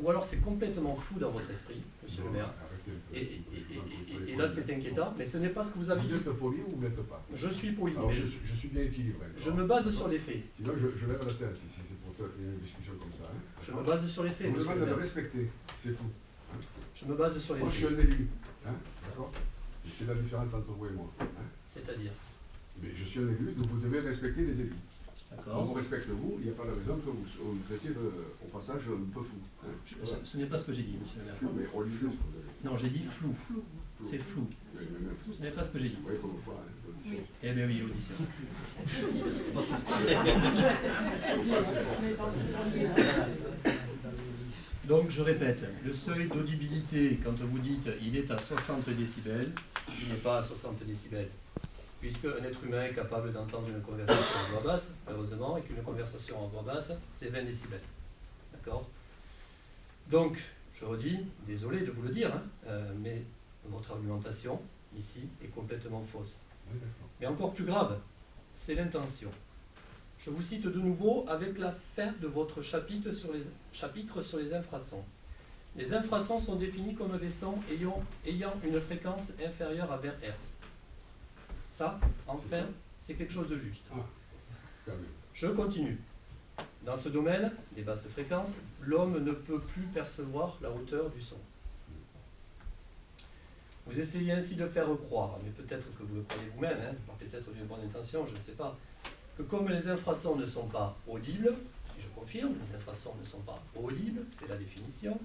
Ou alors c'est complètement fou dans votre esprit, monsieur le maire. Et là c'est inquiétant, mais ce n'est pas ce que vous avez dit. Vous êtes poli ou vous n'êtes pas? Je suis poli, alors, mais je suis bien équilibré. Je me base sur les faits. Sinon je lève la séance si c'est pour une discussion comme ça. Hein. Je me base sur les faits. Je me demande de le respecter, c'est tout. Hein. Je me base sur les faits. Moi je suis un élu, hein, d'accord? C'est la différence entre vous et moi. Hein. C'est-à-dire? Mais je suis un élu, donc vous devez respecter les élus. D'accord. On vous respecte vous, il n'y a pas de raison que vous me traitiez au passage un peu fou. Hein. Voilà. Ce n'est pas ce que j'ai dit, monsieur le maire. Flou, mais religieux. Non, j'ai dit flou. C'est flou. Ce n'est pas ce que j'ai dit. Oui, comme quoi, hein, oui. Eh bien oui, audition. Donc je répète, le seuil d'audibilité, quand vous dites il est à 60 décibels, il n'est pas à 60 décibels. Puisque un être humain est capable d'entendre une conversation en voix basse, heureusement, et qu'une conversation en voix basse, c'est 20 décibels. D'accord? Donc, je redis, désolé de vous le dire, hein, mais votre argumentation, ici, est complètement fausse. Oui, mais encore plus grave, c'est l'intention. Je vous cite de nouveau avec la fin de votre chapitre sur les infrasons. Les infrasons sont définis comme des sons ayant une fréquence inférieure à 20 Hz. Ça, enfin, c'est quelque chose de juste. Je continue. Dans ce domaine, des basses fréquences, l'homme ne peut plus percevoir la hauteur du son. Vous essayez ainsi de faire croire, mais peut-être que vous le croyez vous-même, hein, peut-être d'une bonne intention, je ne sais pas, que comme les infrasons ne sont pas audibles, et je confirme, les infrasons ne sont pas audibles, c'est la définition,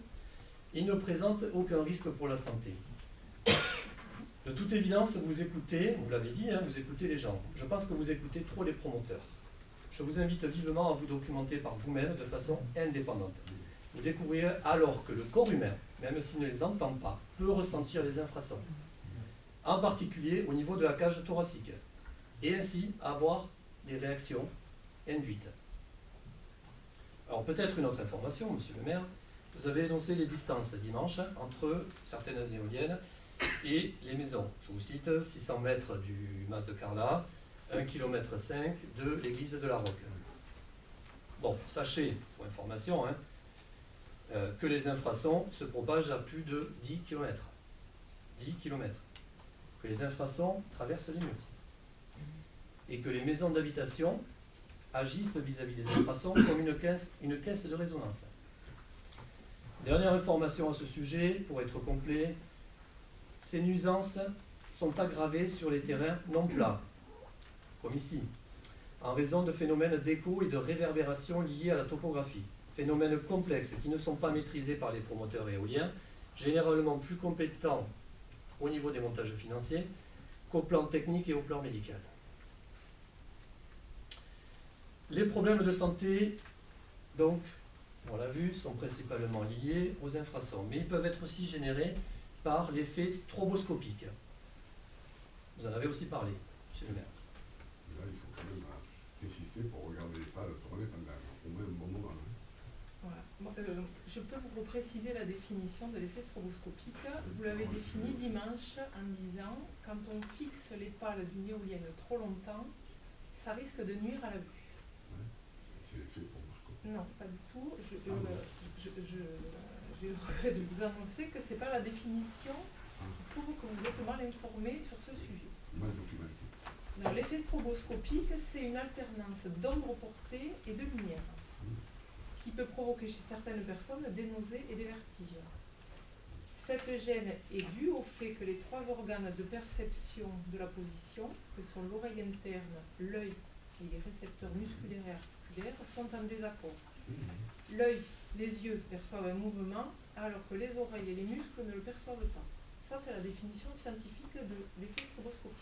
ils ne présentent aucun risque pour la santé. De toute évidence, vous écoutez, vous l'avez dit, hein, vous écoutez les gens. Je pense que vous écoutez trop les promoteurs. Je vous invite vivement à vous documenter par vous-même de façon indépendante. Vous découvrirez alors que le corps humain, même s'il ne les entend pas, peut ressentir les infrasons, en particulier au niveau de la cage thoracique, et ainsi avoir des réactions induites. Alors peut-être une autre information, monsieur le maire, vous avez énoncé les distances dimanche entre certaines éoliennes et les maisons. Je vous cite 600 mètres du mas de Carla, 1,5 km de l'église de la Roque. Bon, sachez, pour information, hein, que les infrasons se propagent à plus de 10 km. 10 km. Que les infrasons traversent les murs. Et que les maisons d'habitation agissent vis-à-vis des infrasons comme une caisse de résonance. Dernière information à ce sujet, pour être complet, ces nuisances sont aggravées sur les terrains non plats, comme ici, en raison de phénomènes d'écho et de réverbération liés à la topographie. Phénomènes complexes qui ne sont pas maîtrisés par les promoteurs éoliens, généralement plus compétents au niveau des montages financiers qu'au plan technique et au plan médical. Les problèmes de santé, donc, on l'a vu, sont principalement liés aux infrasons, mais ils peuvent être aussi générés par l'effet stroboscopique. Vous en avez aussi parlé, monsieur le maire. Là, il faut quand même insister pour regarder les pales tourner pendant au moins un bon moment. Hein. Voilà. Je peux vous repréciser la définition de l'effet stroboscopique. Vous l'avez défini dimanche en disant quand on fixe les pales d'une éolienne trop longtemps, ça risque de nuire à la vue. Ouais. C'est fait pour moi. Non, pas du tout. J'ai le regret de vous annoncer que ce n'est pas la définition qui prouve que vous êtes mal informé sur ce sujet. Mal documenté. L'effet stroboscopique, c'est une alternance d'ombre portée et de lumière qui peut provoquer chez certaines personnes des nausées et des vertiges. Cette gêne est due au fait que les trois organes de perception de la position, que sont l'oreille interne, l'œil et les récepteurs musculaires et articulaires, sont en désaccord. L'œil, les yeux perçoivent un mouvement, alors que les oreilles et les muscles ne le perçoivent pas. Ça, c'est la définition scientifique de l'effet stroboscopique.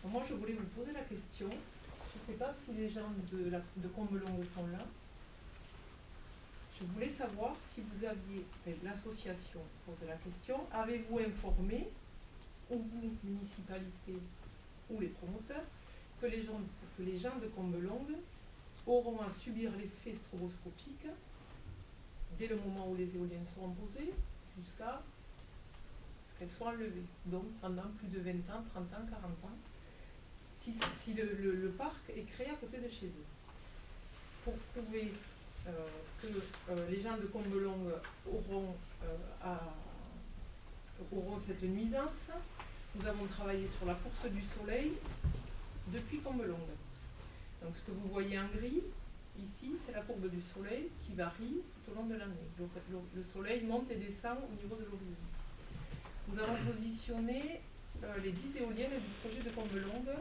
Donc, moi, je voulais vous poser la question. Je ne sais pas si les gens de Combelongue sont là. Je voulais savoir si vous aviez, l'association pose la question, avez-vous informé, ou vous, municipalité, ou les promoteurs, que les gens de Combelongue auront à subir l'effet stroboscopique dès le moment où les éoliennes seront posées jusqu'à ce qu'elles soient enlevées. Donc pendant plus de 20 ans, 30 ans, 40 ans, si le parc est créé à côté de chez eux. Pour prouver que les gens de Combelongue auront cette nuisance. Nous avons travaillé sur la course du soleil depuis Combelongue. Donc ce que vous voyez en gris, ici, c'est la courbe du soleil qui varie tout au long de l'année. Donc le soleil monte et descend au niveau de l'horizon. Nous avons positionné les 10 éoliennes du projet de Combelongue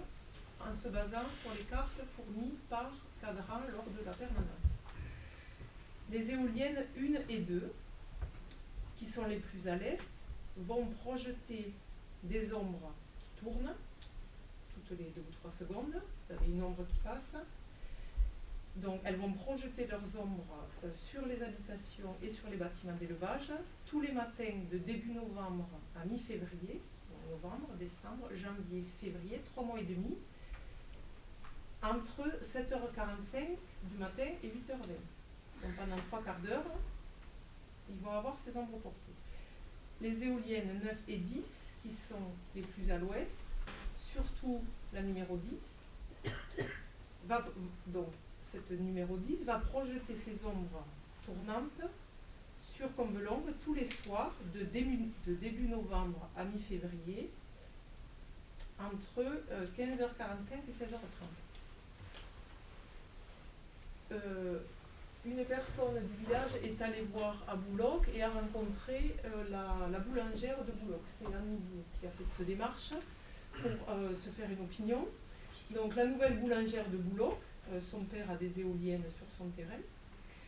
en se basant sur les cartes fournies par Cadran lors de la permanence. Les éoliennes 1 et 2, qui sont les plus à l'est, vont projeter des ombres qui tournent toutes les 2 ou 3 secondes. Vous avez une ombre qui passe. Donc elles vont projeter leurs ombres sur les habitations et sur les bâtiments d'élevage tous les matins de début novembre à mi-février, novembre, décembre, janvier, février, 3 mois et demi, entre 7h45 du matin et 8h20. Donc pendant 3 quarts d'heure, ils vont avoir ces ombres portées. Les éoliennes 9 et 10, qui sont les plus à l'ouest, surtout la numéro 10, donc cette numéro 10 va projeter ses ombres tournantes sur Combelongue tous les soirs de début novembre à mi-février entre 15h45 et 16h30. Une personne du village est allée voir à Bouloc et a rencontré la boulangère de Bouloc. C'est Annie qui a fait cette démarche pour se faire une opinion. Donc la nouvelle boulangère de Bouloc, son père a des éoliennes sur son terrain.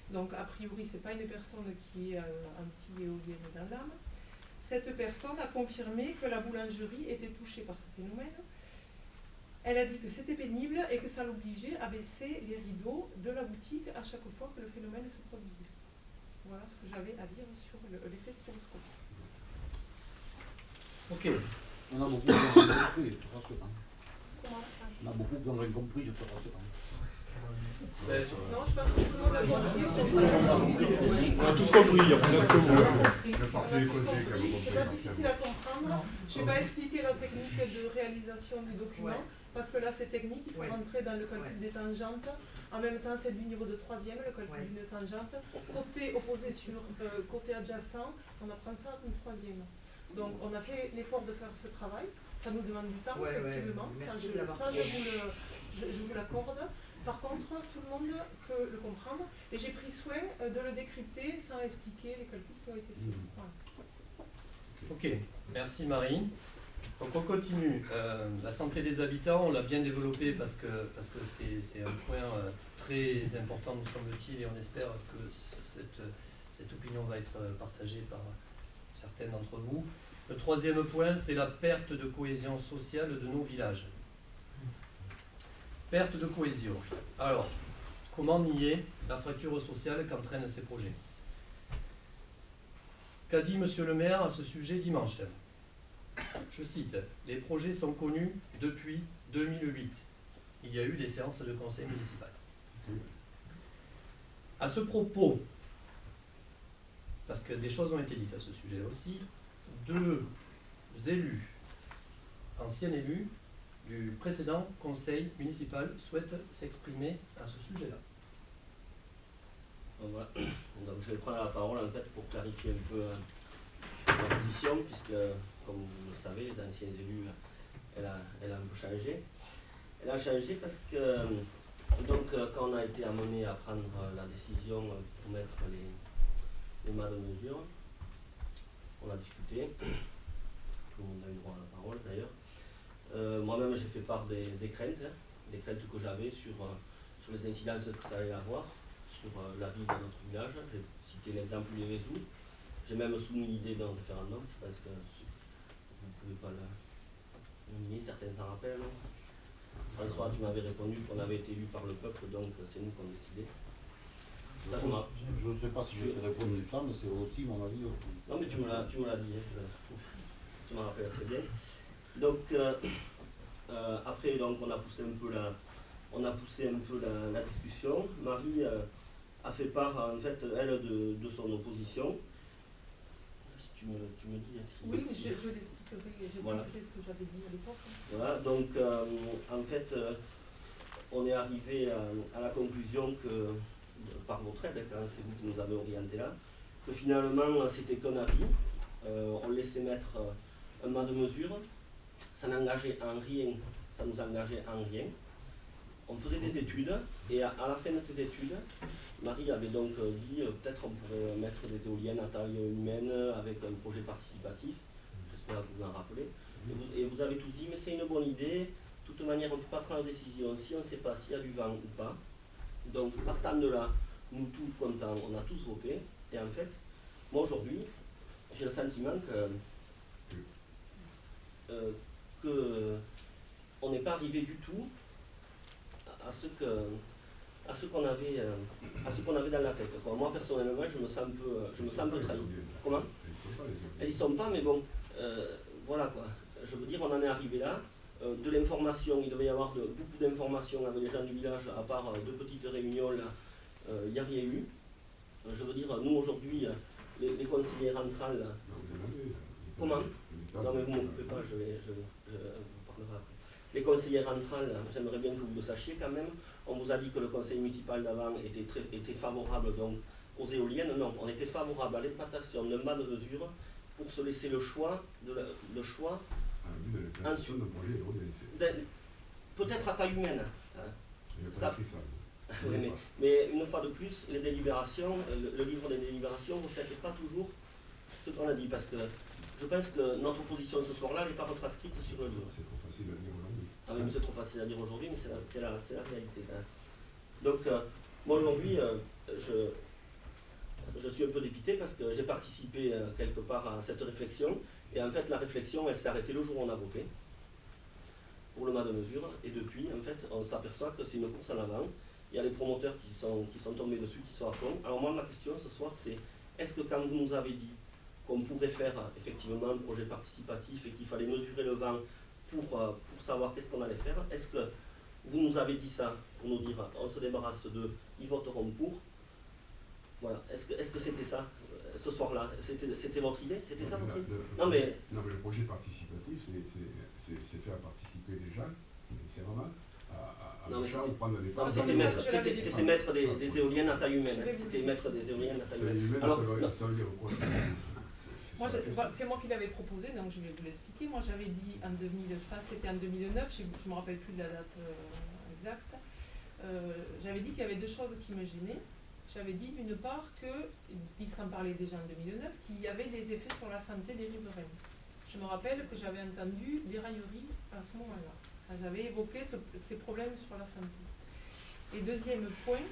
Donc a priori, ce n'est pas une personne qui est anti-éolienne dans l'âme. Cette personne a confirmé que la boulangerie était touchée par ce phénomène. Elle a dit que c'était pénible et que ça l'obligeait à baisser les rideaux de la boutique à chaque fois que le phénomène se produisait. Voilà ce que j'avais à dire sur l'effet stroboscopique. Ok. On a beaucoup qui ont rien compris, je te rassure. Comment? On a beaucoup qui n'ont rien compris, je te rassure. Non, je pense que tout le monde a compris. On a tous compris, il y a peut-être que vous. Je partais des côtés quand même. C'est pas difficile à comprendre. Je n'ai pas expliqué la technique de réalisation du document, parce que là c'est technique, il faut rentrer dans le calcul des tangentes. En même temps, c'est du niveau de 3e, le calcul d'une tangente. Côté opposé sur côté adjacent, on apprend ça comme 3e. Donc on a fait l'effort de faire ce travail. Ça nous demande du temps, effectivement. Ça, je vous l'accorde. Par contre, tout le monde peut le comprendre. Et j'ai pris soin de le décrypter sans expliquer les calculs qui ont été faits. Voilà. Ok, merci Marie. Donc on continue. La santé des habitants, on l'a bien développé parce que c'est un point très important, nous semble-t-il, et on espère que cette opinion va être partagée par certains d'entre vous. Le troisième point, c'est la perte de cohésion sociale de nos villages. Perte de cohésion. Alors, comment nier la fracture sociale qu'entraînent ces projets? Qu'a dit Monsieur le maire à ce sujet dimanche? Je cite, « Les projets sont connus depuis 2008. Il y a eu des séances de conseil municipal. » À ce propos, parce que des choses ont été dites à ce sujet aussi, 2 élus, anciens élus, du précédent conseil municipal souhaitent s'exprimer à ce sujet-là. Voilà. Donc je vais prendre la parole en fait pour clarifier un peu ma position, puisque comme vous le savez, les anciens élus, elle a un peu changé. Elle a changé parce que donc quand on a été amené à prendre la décision pour mettre les mains de mesure, on a discuté, tout le monde a eu droit à la parole d'ailleurs. Moi-même, j'ai fait part des craintes que j'avais sur les incidences que ça allait avoir sur la vie de notre village. J'ai cité l'exemple du Réseau. J'ai même soumis l'idée d'un référendum. Je pense que vous ne pouvez pas le nier, certains s'en rappellent. François, tu m'avais répondu qu'on avait été élu par le peuple, donc c'est nous qui avons décidé. Ça, je ne sais pas si je vais te répondre ça, mais c'est aussi mon avis. Non, mais tu me l'as dit. Tu m'en rappelles très bien. Donc après donc on a poussé un peu la discussion. Marie a fait part en fait elle de son opposition. Si tu me dis si, oui, je l'expliquerai, voilà. Ce que j'avais dit à l'époque. Voilà, donc en fait on est arrivé à la conclusion que par votre aide, quand c'est vous qui nous avez orientés là, que finalement c'était qu'un avis, on laissait mettre un mât de mesure, ça n'engageait en rien, ça nous engageait en rien. On faisait des études, et à la fin de ces études, Marie avait donc dit peut-être on pourrait mettre des éoliennes à taille humaine avec un projet participatif, j'espère que vous en rappelez, et vous avez tous dit mais c'est une bonne idée, de toute manière on ne peut pas prendre de décision si on ne sait pas s'il y a du vent ou pas. Donc partant de là, nous tous contents, on a tous voté, et en fait, moi aujourd'hui, j'ai le sentiment que on n'est pas arrivé du tout à ce qu'on avait dans la tête. Moi personnellement, je me sens un peu trahi. Comment? Elles y sont pas, mais bon, voilà quoi. Je veux dire, on en est arrivé là. De l'information, il devait y avoir beaucoup d'informations avec les gens du village, à part deux petites réunions là, il n'y a rien eu. Je veux dire, nous aujourd'hui, les conseillers rentrales. Comment? Non mais vous ne me coupez pas, je parlerai après. Les conseillers rentrales, j'aimerais bien que vous le sachiez quand même. On vous a dit que le conseil municipal d'avant était favorable donc, aux éoliennes. Non, on était favorable à l'implantation d'un mât de mesure pour se laisser le choix, ensuite. Peut-être à taille humaine. Ça, oui, mais une fois de plus, les délibérations, le livre des délibérations ne reflète pas toujours ce qu'on a dit, parce que je pense que notre position ce soir-là n'est pas retranscrite sur le livre. C'est trop facile à dire aujourd'hui. Ah oui, c'est trop facile à dire aujourd'hui, mais c'est la réalité. Donc, moi aujourd'hui, je suis un peu dépité parce que j'ai participé quelque part à cette réflexion, et en fait la réflexion elle s'est arrêtée le jour où on a voté pour le mât de mesure, et depuis en fait on s'aperçoit que c'est une course en avant. Il y a les promoteurs qui sont tombés dessus, qui sont à fond. Alors moi ma question ce soir c'est, est-ce que quand vous nous avez dit qu'on pourrait faire effectivement un projet participatif et qu'il fallait mesurer le vent pour savoir qu'est-ce qu'on allait faire, est-ce que vous nous avez dit ça pour nous dire on se débarrasse d'eux, ils voteront pour? Voilà. Est-ce que c'était ça ce soir-là? C'était votre idée? C'était ça votre idée? Non mais le projet participatif c'est faire participer les gens, c'est normal. C'était mettre des éoliennes à taille humaine. C'était mettre des éoliennes à taille humaine. Alors, ça veut dire quoi? C'est moi qui l'avais proposé, donc je vais vous l'expliquer. Moi j'avais dit en 2000, je pense que c'était en 2009, je ne me rappelle plus de la date exacte. J'avais dit qu'il y avait deux choses qui me gênaient. J'avais dit d'une part qu'il s'en parlait déjà en 2009, qu'il y avait des effets sur la santé des riverains. Je me rappelle que j'avais entendu des railleries à ce moment-là. J'avais évoqué ces problèmes sur la santé. Et deuxième point,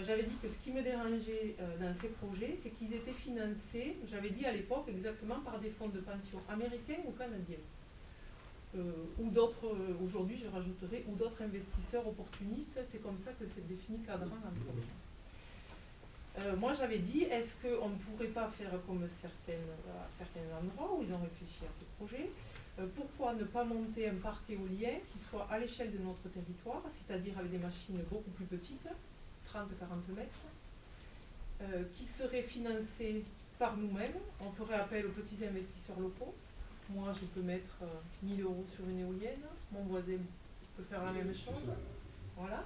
j'avais dit que ce qui me dérangeait dans ces projets, c'est qu'ils étaient financés, j'avais dit à l'époque exactement par des fonds de pension américains ou canadiens. Ou d'autres, aujourd'hui je rajouterai, ou d'autres investisseurs opportunistes, c'est comme ça que c'est défini cadrant en projet. Moi j'avais dit, est-ce qu'on ne pourrait pas faire comme certains endroits où ils ont réfléchi à ces projets, pourquoi ne pas monter un parc éolien qui soit à l'échelle de notre territoire, c'est-à-dire avec des machines beaucoup plus petites, 30-40 mètres, qui seraient financées par nous-mêmes. On ferait appel aux petits investisseurs locaux. Moi je peux mettre 1000 € sur une éolienne, mon voisin peut faire la même chose. Voilà.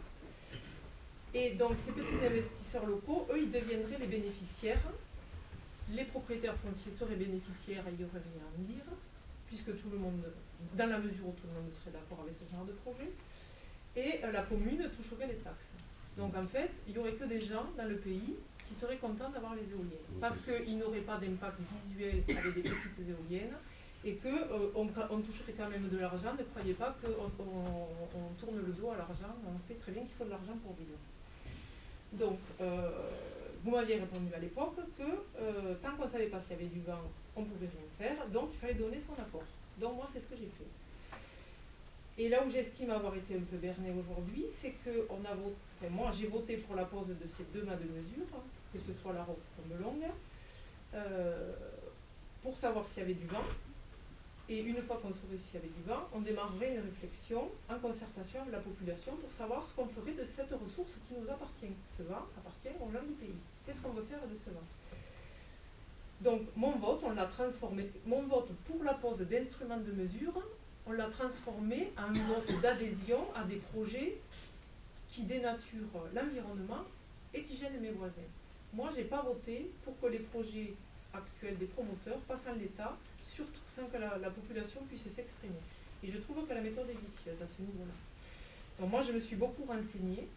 Et donc ces petits investisseurs locaux, eux, ils deviendraient les bénéficiaires. Les propriétaires fonciers seraient bénéficiaires et il n'y aurait rien à me dire, puisque tout le monde, dans la mesure où tout le monde serait d'accord avec ce genre de projet, et la commune toucherait les taxes. Donc en fait, il n'y aurait que des gens dans le pays qui seraient contents d'avoir les éoliennes, parce qu'ils n'auraient pas d'impact visuel avec des petites éoliennes, et qu'on toucherait quand même de l'argent. Ne croyez pas qu'on tourne le dos à l'argent, on sait très bien qu'il faut de l'argent pour vivre. Donc, vous m'aviez répondu à l'époque que tant qu'on ne savait pas s'il y avait du vent, on ne pouvait rien faire, donc il fallait donner son accord. Donc moi, c'est ce que j'ai fait. Et là où j'estime avoir été un peu berné aujourd'hui, c'est que moi j'ai voté pour la pose de ces deux mâts de mesure, que ce soit la Roque ou Melongue, pour savoir s'il y avait du vent. Et une fois qu'on saurait s'il y avait du vent, on démarrerait une réflexion en concertation avec la population pour savoir ce qu'on ferait de cette ressource qui nous appartient. Ce vent appartient aux gens du pays. Qu'est-ce qu'on veut faire de ce vent? Donc mon vote, on l'a transformé, mon vote pour la pose d'instruments de mesure, on l'a transformé en un vote d'adhésion à des projets qui dénaturent l'environnement et qui gêne mes voisins. Moi, je n'ai pas voté pour que les projets actuels des promoteurs passent en l'état, surtout sans que la population puisse s'exprimer. Et je trouve que la méthode est vicieuse à ce niveau-là. Donc moi, je me suis beaucoup renseignée.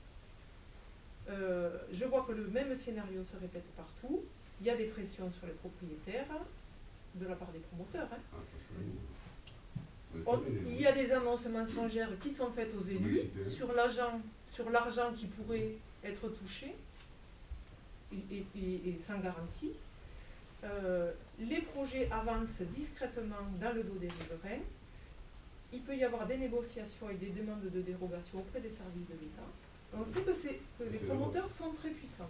Je vois que le même scénario se répète partout. Il y a des pressions sur les propriétaires de la part des promoteurs. Hein. Ah, parce que Il y a des annonces mensongères qui sont faites aux élus sur l'argent qui pourrait être touché et sans garantie. Les projets avancent discrètement dans le dos des riverains. Il peut y avoir des négociations et des demandes de dérogation auprès des services de l'État. On sait que les promoteurs sont très puissants.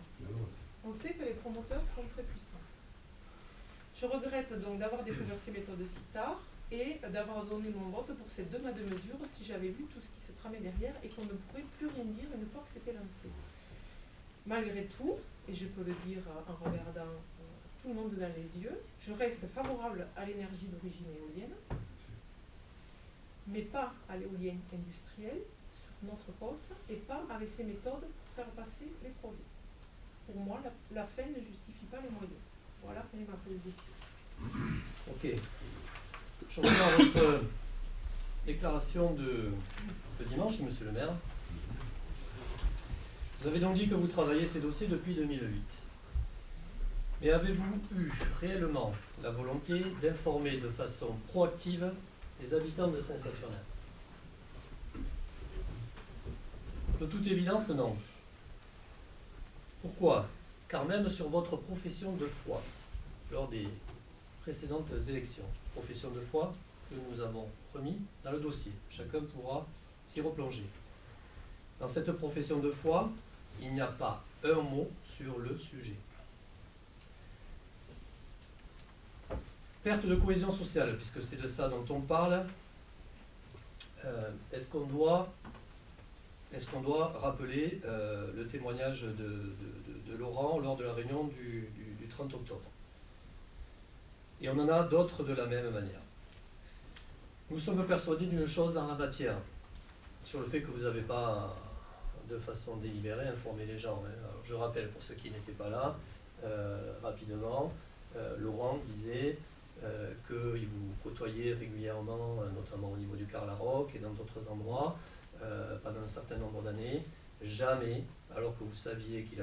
On sait que les promoteurs sont très puissants. Je regrette donc d'avoir découvert ces méthodes si tard et d'avoir donné mon vote pour ces 2 mesures si j'avais vu tout ce qui se tramait derrière et qu'on ne pourrait plus rien dire une fois que c'était lancé. Malgré tout, et je peux le dire en regardant tout le monde dans les yeux, je reste favorable à l'énergie d'origine éolienne, mais pas à l'éolien industriel sur notre fosse et pas avec ces méthodes pour faire passer les projets. Pour moi, la fin ne justifie pas les moyens. Voilà quelle est ma position. Ok. Je reviens à votre déclaration de dimanche, monsieur le maire. Vous avez donc dit que vous travaillez ces dossiers depuis 2008. Mais avez-vous eu réellement la volonté d'informer de façon proactive les habitants de Saint-Saturnin? De toute évidence, non. Pourquoi? Car même sur votre profession de foi, lors des précédentes élections, profession de foi que nous avons remis dans le dossier, chacun pourra s'y replonger. Dans cette profession de foi, il n'y a pas un mot sur le sujet. Perte de cohésion sociale, puisque c'est de ça dont on parle, est-ce qu'on doit rappeler le témoignage de Laurent lors de la réunion du 30 octobre? Et on en a d'autres de la même manière. Nous sommes persuadés d'une chose en la matière, sur le fait que vous n'avez pas, de façon délibérée, informé les gens. Alors, je rappelle, pour ceux qui n'étaient pas là, rapidement, Laurent disait qu'il vous côtoyait régulièrement, notamment au niveau du Carlaroc et dans d'autres endroits, pendant un certain nombre d'années. Jamais, alors que vous saviez qu'il